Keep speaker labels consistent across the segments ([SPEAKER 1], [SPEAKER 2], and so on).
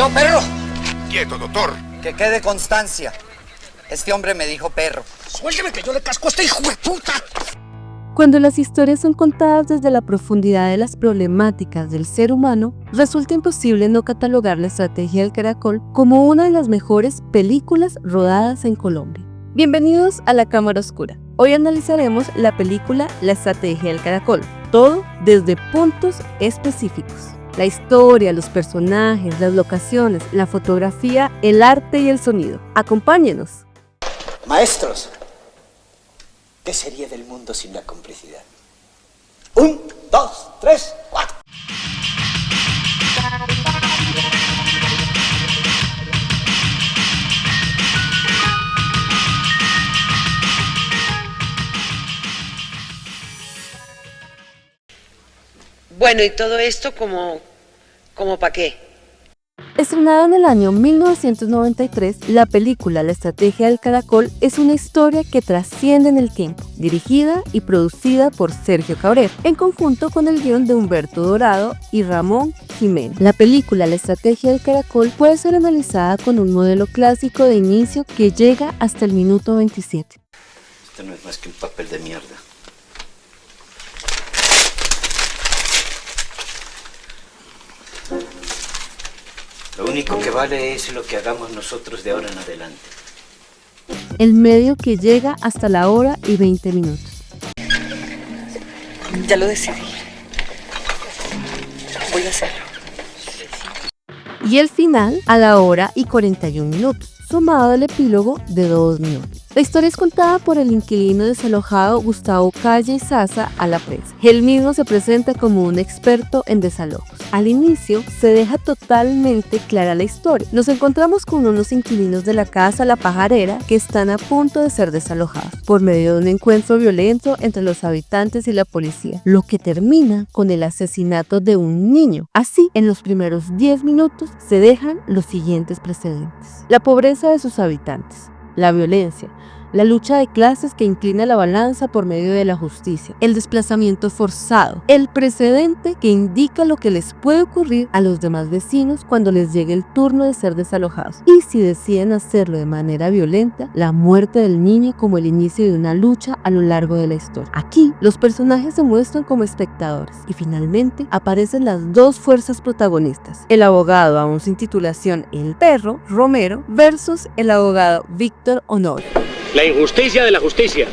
[SPEAKER 1] yo, perro?
[SPEAKER 2] Quieto, doctor.
[SPEAKER 1] Que quede constancia. Este hombre me dijo perro.
[SPEAKER 3] Suélteme que yo le casco a este hijo de puta.
[SPEAKER 4] Cuando las historias son contadas desde la profundidad de las problemáticas del ser humano, resulta imposible no catalogar La Estrategia del Caracol como una de las mejores películas rodadas en Colombia. Bienvenidos a La Cámara Oscura. Hoy analizaremos la película La Estrategia del Caracol, todo desde puntos específicos. La historia, los personajes, las locaciones, la fotografía, el arte y el sonido. Acompáñenos.
[SPEAKER 3] Maestros, ¿qué sería del mundo sin la complicidad? 1, 2, 3, 4.
[SPEAKER 5] Bueno, ¿y todo esto como para qué?
[SPEAKER 4] Estrenada en el año 1993, la película La Estrategia del Caracol es una historia que trasciende en el tiempo, dirigida y producida por Sergio Cabrera, en conjunto con el guión de Humberto Dorado y Ramón Jiménez. La película La Estrategia del Caracol puede ser analizada con un modelo clásico de inicio que llega hasta el minuto 27.
[SPEAKER 3] Esto no es más que un papel de mierda. Lo único que vale es lo que hagamos nosotros de ahora en adelante.
[SPEAKER 4] El medio que llega hasta la hora y 20 minutos.
[SPEAKER 5] Ya lo decidí. Voy a hacerlo.
[SPEAKER 4] Y el final a la hora y 41 minutos, sumado al epílogo de 2 minutos. La historia es contada por el inquilino desalojado Gustavo Calle Sasa a la prensa. Él mismo se presenta como un experto en desalojos. Al inicio se deja totalmente clara la historia. Nos encontramos con unos inquilinos de la casa La Pajarera que están a punto de ser desalojados por medio de un encuentro violento entre los habitantes y la policía, lo que termina con el asesinato de un niño. Así, en los primeros 10 minutos se dejan los siguientes precedentes: la pobreza de sus habitantes, la violencia, la lucha de clases que inclina la balanza por medio de la justicia, el desplazamiento forzado, el precedente que indica lo que les puede ocurrir a los demás vecinos cuando les llegue el turno de ser desalojados, y si deciden hacerlo de manera violenta, la muerte del niño como el inicio de una lucha a lo largo de la historia. Aquí, los personajes se muestran como espectadores y finalmente aparecen las dos fuerzas protagonistas: el abogado aún sin titulación, el perro Romero, versus el abogado Víctor Honorio.
[SPEAKER 6] La injusticia de la justicia.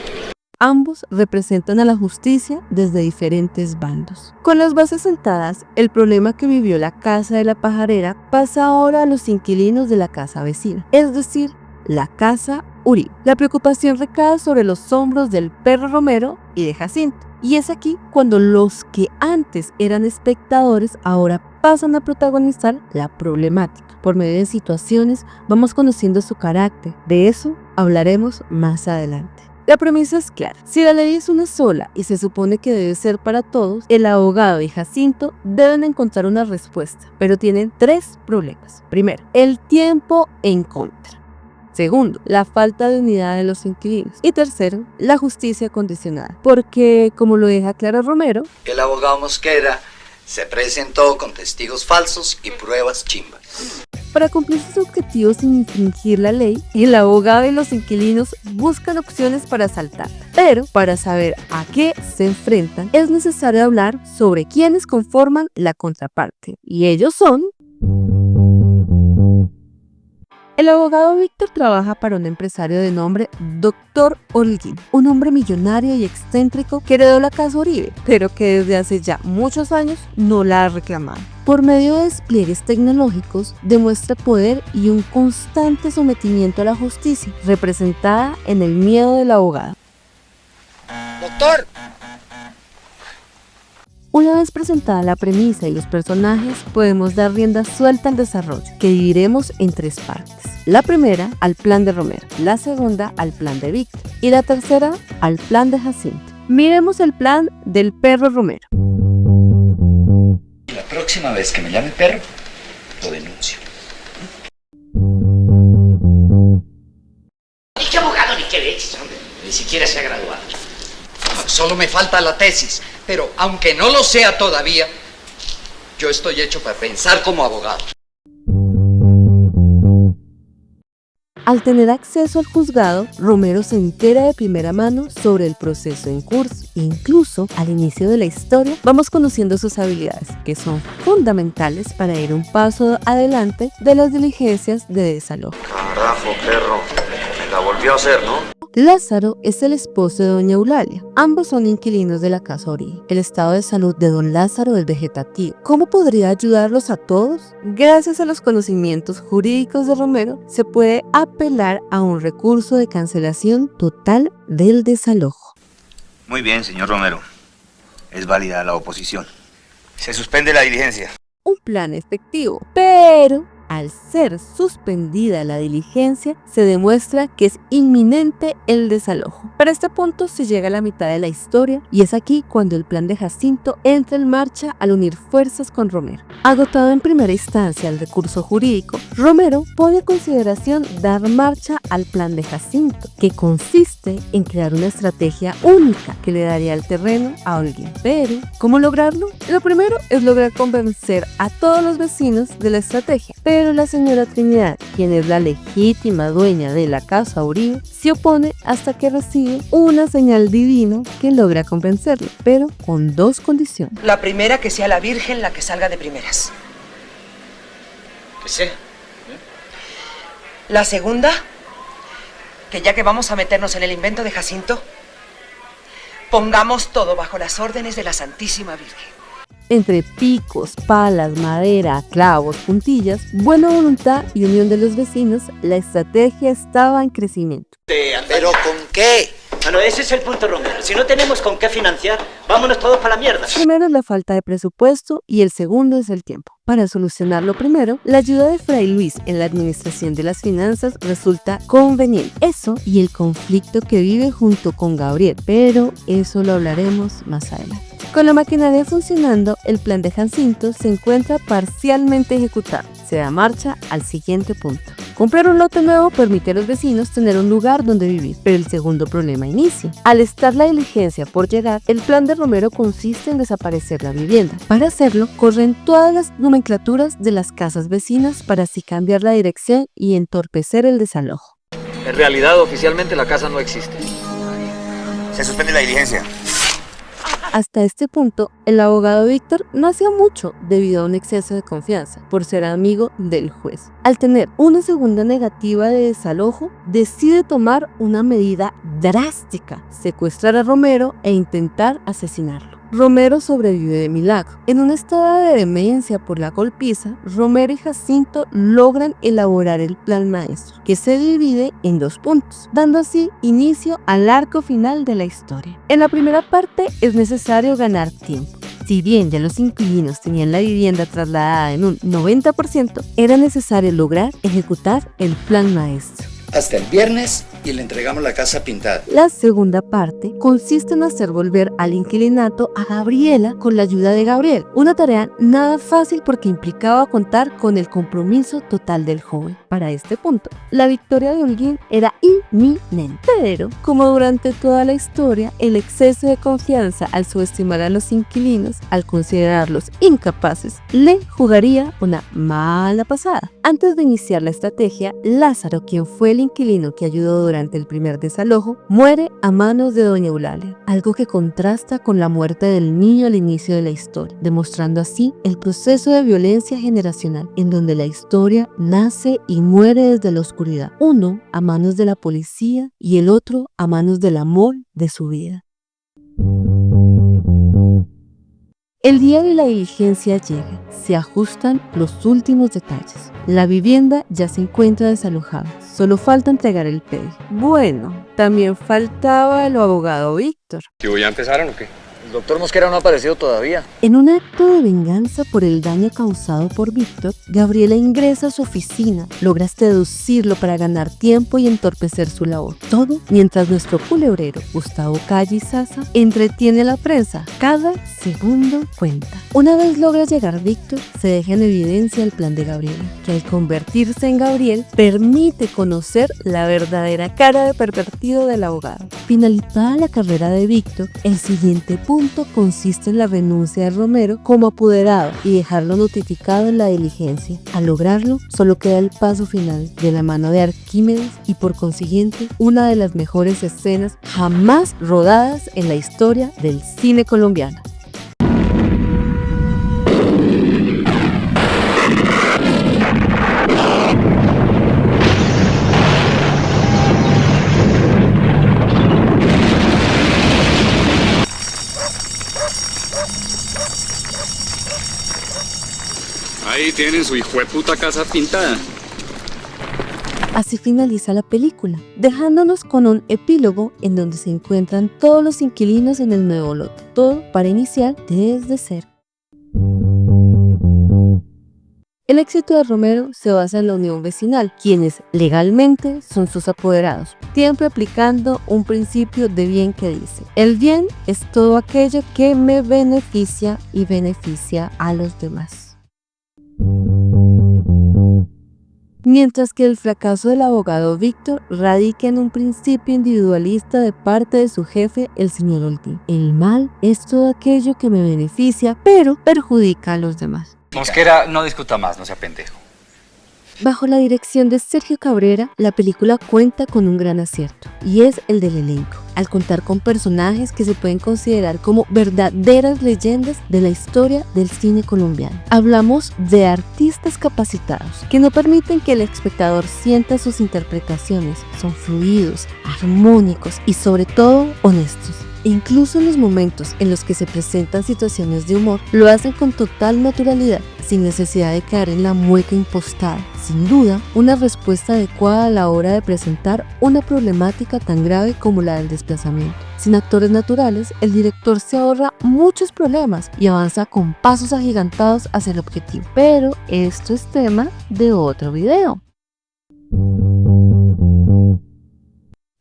[SPEAKER 4] Ambos representan a la justicia desde diferentes bandos. Con las bases sentadas, el problema que vivió la casa de La Pajarera pasa ahora a los inquilinos de la casa vecina, es decir, la casa Uribe. La preocupación recae sobre los hombros del perro Romero y de Jacinto. Y es aquí cuando los que antes eran espectadores ahora pasan a protagonizar la problemática. Por medio de situaciones vamos conociendo su carácter. De eso hablaremos más adelante. La premisa es clara. Si la ley es una sola y se supone que debe ser para todos, el abogado y Jacinto deben encontrar una respuesta, pero tienen 3 problemas. Primero, el tiempo en contra. Segundo, la falta de unidad de los inquilinos. Y tercero, la justicia condicionada. Porque, como lo deja claro Romero,
[SPEAKER 1] El abogado Mosquera se presentó con testigos falsos y pruebas chimbas.
[SPEAKER 4] para cumplir sus objetivos sin infringir la ley, el abogado y los inquilinos buscan opciones para asaltarla. Pero para saber a qué se enfrentan, es necesario hablar sobre quiénes conforman la contraparte. Y ellos son... El abogado Víctor trabaja para un empresario de nombre Dr. Holguín, un hombre millonario y excéntrico que heredó la casa Uribe, pero que desde hace ya muchos años no la ha reclamado. Por medio de despliegues tecnológicos, demuestra poder y un constante sometimiento a la justicia, representada en el miedo del abogado.
[SPEAKER 1] ¡Doctor!
[SPEAKER 4] Una vez presentada la premisa y los personajes, podemos dar rienda suelta al desarrollo, que dividiremos en 3 partes. La primera, al plan de Romero, la segunda, al plan de Víctor, y la tercera, al plan de Jacinto. Miremos el plan del perro Romero.
[SPEAKER 3] La próxima vez que me llame perro, lo denuncio.
[SPEAKER 7] Ni qué abogado ni qué leches, hombre. Ni siquiera se ha graduado.
[SPEAKER 1] Solo me falta la tesis, pero aunque no lo sea todavía, yo estoy hecho para pensar como abogado.
[SPEAKER 4] Al tener acceso al juzgado, Romero se entera de primera mano sobre el proceso en curso. Incluso al inicio de la historia vamos conociendo sus habilidades, que son fundamentales para ir un paso adelante de las diligencias de desalojo.
[SPEAKER 2] Carajo, perro. Me la volvió a hacer, ¿no?
[SPEAKER 4] Lázaro es el esposo de doña Eulalia. Ambos son inquilinos de la casa Origen. El estado de salud de don Lázaro es vegetativo. ¿Cómo podría ayudarlos a todos? Gracias a los conocimientos jurídicos de Romero, se puede apelar a un recurso de cancelación total del desalojo.
[SPEAKER 8] Muy bien, señor Romero. Es válida la oposición.
[SPEAKER 2] Se suspende la diligencia.
[SPEAKER 4] Un plan efectivo, pero al ser suspendida la diligencia, se demuestra que es inminente el desalojo. Para este punto se llega a la mitad de la historia y es aquí cuando el plan de Jacinto entra en marcha al unir fuerzas con Romero. Agotado en primera instancia el recurso jurídico, Romero pone a consideración dar marcha al plan de Jacinto, que consiste en crear una estrategia única que le daría el terreno a Holguín. Pero, ¿cómo lograrlo? Lo primero es lograr convencer a todos los vecinos de la estrategia. Pero la señora Trinidad, quien es la legítima dueña de la casa Uribe, se opone hasta que recibe una señal divina que logra convencerlo, pero con dos condiciones.
[SPEAKER 5] La primera, que sea la Virgen la que salga de primeras.
[SPEAKER 7] ¿Qué sé?
[SPEAKER 5] La segunda, que ya que vamos a meternos en el invento de Jacinto, pongamos todo bajo las órdenes de la Santísima Virgen.
[SPEAKER 4] Entre picos, palas, madera, clavos, puntillas, buena voluntad y unión de los vecinos, la estrategia estaba en crecimiento.
[SPEAKER 1] ¿Pero con qué?
[SPEAKER 7] Bueno, ese es el punto, Romero. Si no tenemos con qué financiar, vámonos todos para la mierda.
[SPEAKER 4] Primero es la falta de presupuesto y el segundo es el tiempo. Para solucionarlo primero, la ayuda de Fray Luis en la administración de las finanzas resulta conveniente. Eso y el conflicto que vive junto con Gabriel, pero eso lo hablaremos más adelante. Con la maquinaria funcionando, el plan de Jacinto se encuentra parcialmente ejecutado. Se da marcha al siguiente punto. Comprar un lote nuevo permite a los vecinos tener un lugar donde vivir, pero el segundo problema inicia. Al estar la diligencia por llegar, el plan de Romero consiste en desaparecer la vivienda. Para hacerlo, corren todas las nomenclaturas de las casas vecinas para así cambiar la dirección y entorpecer el desalojo.
[SPEAKER 6] En realidad, oficialmente la casa no existe.
[SPEAKER 2] Se suspende la diligencia.
[SPEAKER 4] Hasta este punto, el abogado Víctor no hacía mucho debido a un exceso de confianza, por ser amigo del juez. Al tener una segunda negativa de desalojo, decide tomar una medida drástica, secuestrar a Romero e intentar asesinarlo. Romero sobrevive de milagro. En un estado de demencia por la golpiza, Romero y Jacinto logran elaborar el plan maestro, que se divide en dos puntos, dando así inicio al arco final de la historia. En la primera parte es necesario ganar tiempo. Si bien ya los inquilinos tenían la vivienda trasladada en un 90%, era necesario lograr ejecutar el plan maestro.
[SPEAKER 1] Hasta el viernes y le entregamos la casa pintada.
[SPEAKER 4] La segunda parte consiste en hacer volver al inquilinato a Gabriela con la ayuda de Gabriel. Una tarea nada fácil porque implicaba contar con el compromiso total del joven. Para este punto, la victoria de Holguín era inminente. Pero, como durante toda la historia, el exceso de confianza al subestimar a los inquilinos, al considerarlos incapaces, le jugaría una mala pasada. Antes de iniciar la estrategia, Lázaro, quien fue el inquilino que ayudó durante el primer desalojo, muere a manos de doña Eulalia, algo que contrasta con la muerte del niño al inicio de la historia, demostrando así el proceso de violencia generacional, en donde la historia nace y muere desde la oscuridad, uno a manos de la policía y el otro a manos del amor de su vida. El día de la diligencia llega, se ajustan los últimos detalles. La vivienda ya se encuentra desalojada, solo falta entregar el PEDI. Bueno, también faltaba el abogado Víctor.
[SPEAKER 6] ¿Ya empezaron o qué? El doctor Mosquera no ha aparecido todavía.
[SPEAKER 4] En un acto de venganza por el daño causado por Víctor, Gabriela ingresa a su oficina, logra seducirlo para ganar tiempo y entorpecer su labor. Todo mientras nuestro culebrero, Gustavo Calle y Sasa, entretiene a la prensa. Cada segundo cuenta. Una vez logra llegar Víctor, se deja en evidencia el plan de Gabriela, que al convertirse en Gabriel, permite conocer la verdadera cara de pervertido del abogado. Finalizada la carrera de Víctor, el siguiente punto consiste en la renuncia de Romero como apoderado y dejarlo notificado en la diligencia. Al lograrlo, solo queda el paso final de la mano de Arquímedes y por consiguiente una de las mejores escenas jamás rodadas en la historia del cine colombiano.
[SPEAKER 9] Ahí tienen su hijueputa casa pintada.
[SPEAKER 4] Así finaliza la película, dejándonos con un epílogo en donde se encuentran todos los inquilinos en el nuevo lote, todo para iniciar desde cero. El éxito de Romero se basa en la unión vecinal, quienes legalmente son sus apoderados, siempre aplicando un principio de bien que dice: el bien es todo aquello que me beneficia y beneficia a los demás. Mientras que el fracaso del abogado Víctor radica en un principio individualista de parte de su jefe, el señor Holguín. El mal es todo aquello que me beneficia, pero perjudica a los demás.
[SPEAKER 6] Mosquera, no discuta más, no sea pendejo.
[SPEAKER 4] Bajo la dirección de Sergio Cabrera, la película cuenta con un gran acierto, y es el del elenco, al contar con personajes que se pueden considerar como verdaderas leyendas de la historia del cine colombiano. Hablamos de artistas capacitados, que no permiten que el espectador sienta sus interpretaciones, son fluidos, armónicos y sobre todo honestos. Incluso en los momentos en los que se presentan situaciones de humor, lo hacen con total naturalidad, sin necesidad de caer en la mueca impostada. Sin duda, una respuesta adecuada a la hora de presentar una problemática tan grave como la del desplazamiento. Sin actores naturales, el director se ahorra muchos problemas y avanza con pasos agigantados hacia el objetivo. Pero esto es tema de otro video.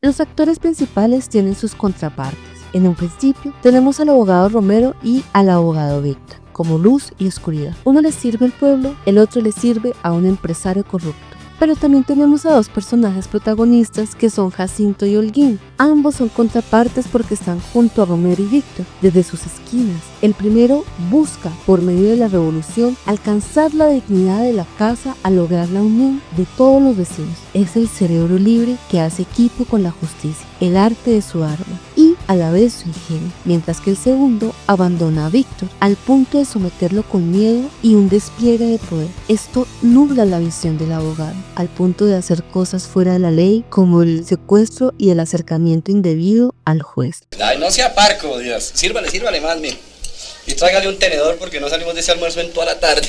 [SPEAKER 4] Los actores principales tienen sus contrapartes. En un principio, tenemos al abogado Romero y al abogado Víctor, como luz y oscuridad. Uno le sirve al pueblo, el otro le sirve a un empresario corrupto. Pero también tenemos a dos personajes protagonistas que son Jacinto y Holguín. Ambos son contrapartes porque están junto a Romero y Víctor, desde sus esquinas. El primero busca, por medio de la revolución, alcanzar la dignidad de la casa al lograr la unión de todos los vecinos. Es el cerebro libre que hace equipo con la justicia, el arte de su arma y a la vez su ingenio, mientras que el segundo abandona a Víctor al punto de someterlo con miedo y un despliegue de poder. Esto nubla la visión del abogado, al punto de hacer cosas fuera de la ley como el secuestro y el acercamiento indebido al juez.
[SPEAKER 10] Ay, no sea parco, Dios. Sírvale más, mijo. Y tráigale un tenedor porque no salimos de ese almuerzo en toda la tarde.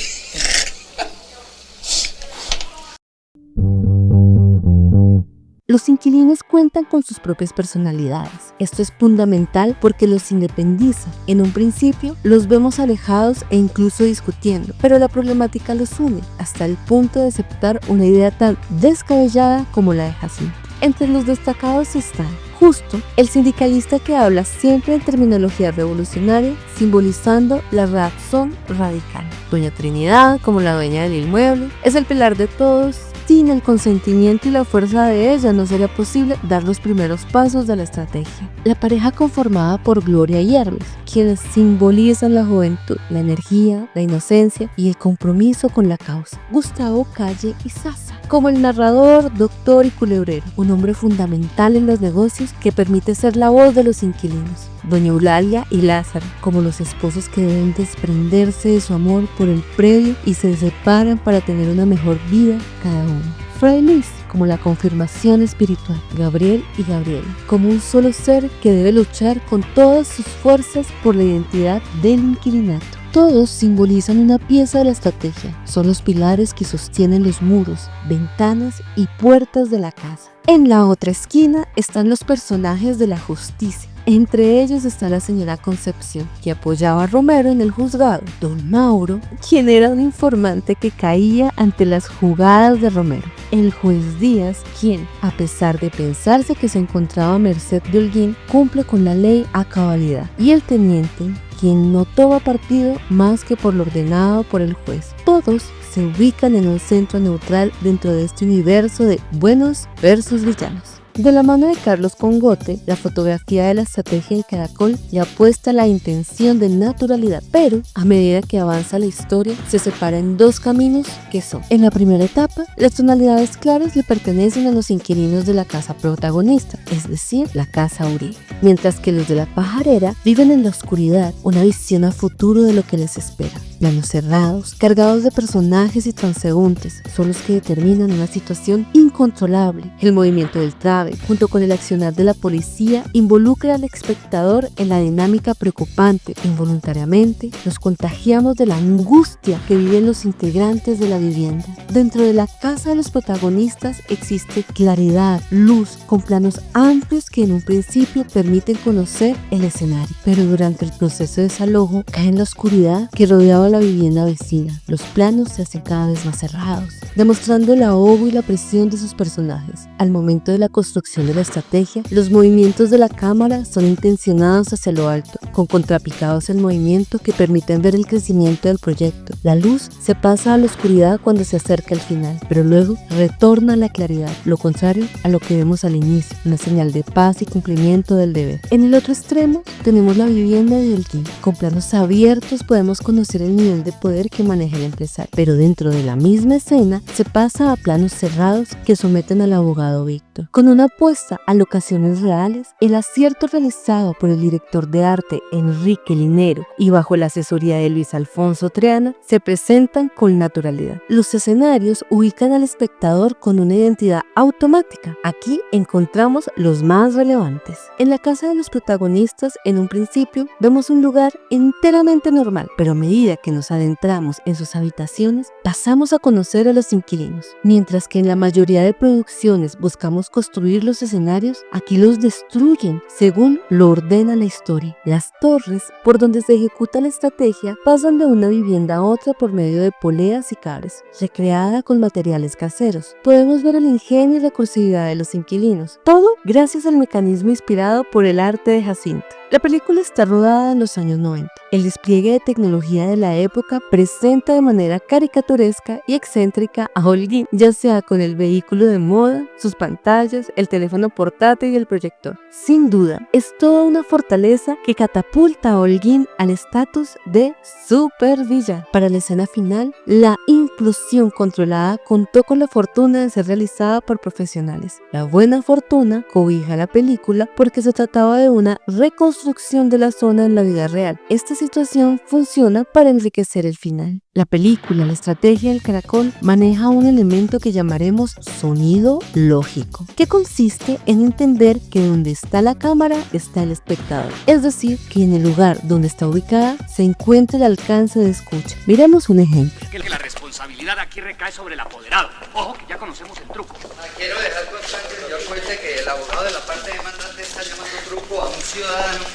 [SPEAKER 4] Los inquilinos cuentan con sus propias personalidades. Esto es fundamental porque los independiza. En un principio los vemos alejados e incluso discutiendo, pero la problemática los une hasta el punto de aceptar una idea tan descabellada como la de Jacinto. Entre los destacados están Justo, el sindicalista que habla siempre en terminología revolucionaria, simbolizando la razón radical. Doña Trinidad, como la dueña del inmueble, es el pilar de todos. Sin el consentimiento y la fuerza de ella no sería posible dar los primeros pasos de la estrategia. La pareja conformada por Gloria y Hermes, quienes simbolizan la juventud, la energía, la inocencia y el compromiso con la causa. Gustavo, Calle y Sasa, como el narrador, doctor y culebrero, un hombre fundamental en los negocios que permite ser la voz de los inquilinos. Doña Eulalia y Lázaro, como los esposos que deben desprenderse de su amor por el predio y se separan para tener una mejor vida cada uno. Fray Luis, como la confirmación espiritual. Gabriel y Gabriela, como un solo ser que debe luchar con todas sus fuerzas por la identidad del inquilinato. Todos simbolizan una pieza de la estrategia, son los pilares que sostienen los muros, ventanas y puertas de la casa. En la otra esquina están los personajes de la justicia. Entre ellos está la señora Concepción, que apoyaba a Romero en el juzgado, don Mauro, quien era un informante que caía ante las jugadas de Romero, el juez Díaz, quien, a pesar de pensarse que se encontraba a merced de Holguín, cumple con la ley a cabalidad, y el teniente, quien no toma partido más que por lo ordenado por el juez. Todos se ubican en un centro neutral dentro de este universo de buenos versus villanos. De la mano de Carlos Congote, la fotografía de la estrategia del caracol le apuesta la intención de naturalidad, pero a medida que avanza la historia se separa en dos caminos que son: en la primera etapa, las tonalidades claras le pertenecen a los inquilinos de la casa protagonista, es decir, la casa Uribe, mientras que los de la pajarera viven en la oscuridad, una visión a futuro de lo que les espera. Planos cerrados, cargados de personajes y transeúntes, son los que determinan una situación incontrolable. El movimiento del trave, junto con el accionar de la policía, involucra al espectador en la dinámica preocupante. Involuntariamente, nos contagiamos de la angustia que viven los integrantes de la vivienda. Dentro de la casa de los protagonistas existe claridad, luz, con planos amplios que en un principio permiten conocer el escenario, pero durante el proceso de desalojo cae en la oscuridad que rodeaba la vivienda vecina. Los planos se hacen cada vez más cerrados, demostrando el ahogo y la presión de sus personajes. Al momento de la construcción de la estrategia, los movimientos de la cámara son intencionados hacia lo alto, con contrapicados en movimiento que permiten ver el crecimiento del proyecto. La luz se pasa a la oscuridad cuando se acerca el final, pero luego retorna a la claridad, lo contrario a lo que vemos al inicio, una señal de paz y cumplimiento del deber. En el otro extremo tenemos la vivienda de Holguín. Con planos abiertos podemos conocer el nivel de poder que maneja el empresario, pero dentro de la misma escena se pasa a planos cerrados que someten al abogado Víctor. Con una apuesta a locaciones reales, el acierto realizado por el director de arte Enrique Linero y bajo la asesoría de Luis Alfonso Triana se presentan con naturalidad. Los escenarios ubican al espectador con una identidad automática. Aquí encontramos los más relevantes. En la casa de los protagonistas, en un principio, vemos un lugar enteramente normal, pero a medida que nos adentramos en sus habitaciones, pasamos a conocer a los inquilinos. Mientras que en la mayoría de producciones buscamos construir los escenarios, aquí los destruyen según lo ordena la historia. Las torres por donde se ejecuta la estrategia pasan de una vivienda a otra por medio de poleas y cables, recreada con materiales caseros. Podemos ver el ingenio y recursividad de los inquilinos, todo gracias al mecanismo inspirado por el arte de Jacinto. La película está rodada en los años 90. El despliegue de tecnología de la época presenta de manera caricaturesca y excéntrica a Holguín, ya sea con el vehículo de moda, sus pantallas, el teléfono portátil y el proyector. Sin duda, es toda una fortaleza que catapulta a Holguín al estatus de supervillano. Para la escena final, la implosión controlada contó con la fortuna de ser realizada por profesionales. La buena fortuna cobija la película porque se trataba de una reconstrucción de la zona en la vida real. Esta situación funciona para enriquecer el final. La película La estrategia del caracol maneja un elemento que llamaremos sonido lógico, que consiste en entender que donde está la cámara está el espectador, es decir, que en el lugar donde está ubicada se encuentra el alcance de escucha. Miremos un ejemplo.
[SPEAKER 7] Que la responsabilidad aquí recae sobre el apoderado. Ojo, que ya conocemos el truco.
[SPEAKER 1] Quiero dejar constancia, señor juez, de que el abogado de la parte demandante está llamando truco a un ciudadano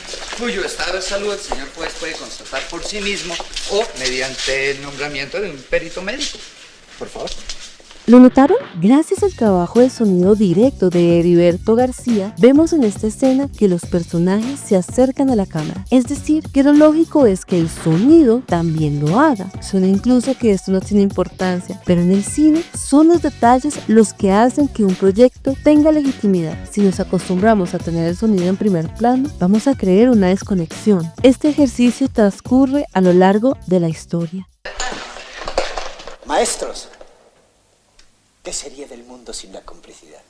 [SPEAKER 1] cuyo estado de salud el señor juez puede constatar por sí mismo o mediante el nombramiento de un perito médico. Por favor.
[SPEAKER 4] ¿Lo notaron? Gracias al trabajo de sonido directo de Heriberto García, vemos en esta escena que los personajes se acercan a la cámara. Es decir, que lo lógico es que el sonido también lo haga. Suena incluso que esto no tiene importancia, pero en el cine son los detalles los que hacen que un proyecto tenga legitimidad. Si nos acostumbramos a tener el sonido en primer plano, vamos a creer una desconexión. Este ejercicio transcurre a lo largo de la historia.
[SPEAKER 3] Maestros, ¿qué sería del mundo sin la complicidad?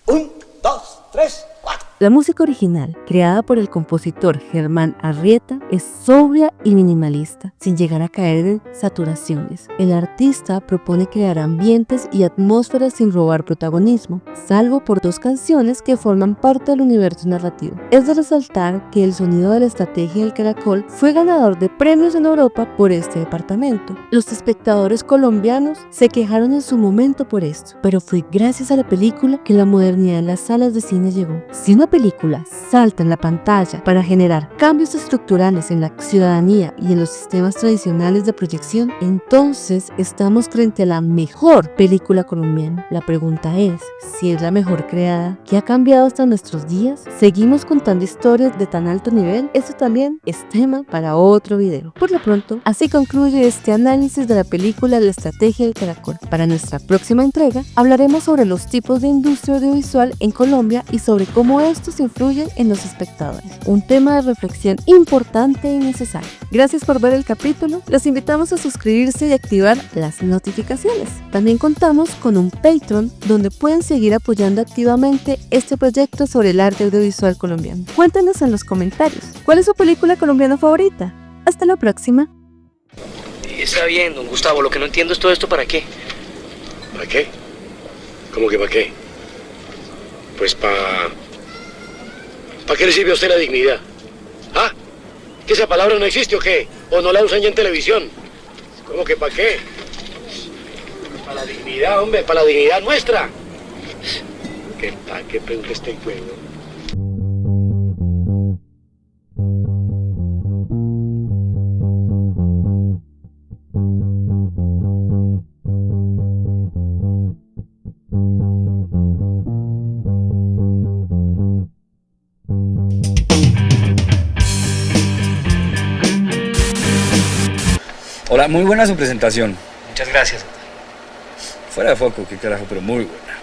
[SPEAKER 3] 1, 2, 3, 4.
[SPEAKER 4] La música original, creada por el compositor Germán Arrieta, es sobria y minimalista, sin llegar a caer en saturaciones. El artista propone crear ambientes y atmósferas sin robar protagonismo, salvo por 2 canciones que forman parte del universo narrativo. Es de resaltar que el sonido de la estrategia del caracol fue ganador de premios en Europa por este departamento. Los espectadores colombianos se quejaron en su momento por esto, pero fue gracias a la película que la modernidad en las salas de cine llegó. Si una película resalta en la pantalla para generar cambios estructurales en la ciudadanía y en los sistemas tradicionales de proyección, entonces estamos frente a la mejor película colombiana. La pregunta es, si es la mejor creada, ¿qué ha cambiado hasta nuestros días? ¿Seguimos contando historias de tan alto nivel? Eso también es tema para otro video. Por lo pronto, así concluye este análisis de la película La Estrategia del Caracol. Para nuestra próxima entrega, hablaremos sobre los tipos de industria audiovisual en Colombia y sobre cómo estos influyen en los espectadores. Un tema de reflexión importante y necesario. Gracias por ver el capítulo. Los invitamos a suscribirse y activar las notificaciones. También contamos con un Patreon donde pueden seguir apoyando activamente este proyecto sobre el arte audiovisual colombiano. Cuéntenos en los comentarios, ¿cuál es su película colombiana favorita? Hasta la próxima.
[SPEAKER 11] Está bien, don Gustavo, lo que no entiendo es todo esto ¿para qué?
[SPEAKER 12] ¿Para qué? ¿Cómo que para qué? Pues ¿para qué le sirve a usted la dignidad? ¿Ah? ¿Que esa palabra no existe o qué? ¿O no la usan ya en televisión? ¿Cómo que para qué? Para la dignidad, hombre, para la dignidad nuestra. ¿Qué pregunta este juego?
[SPEAKER 6] Hola, muy buena su presentación.
[SPEAKER 11] Muchas gracias.
[SPEAKER 6] Fuera de foco, qué carajo, pero muy buena.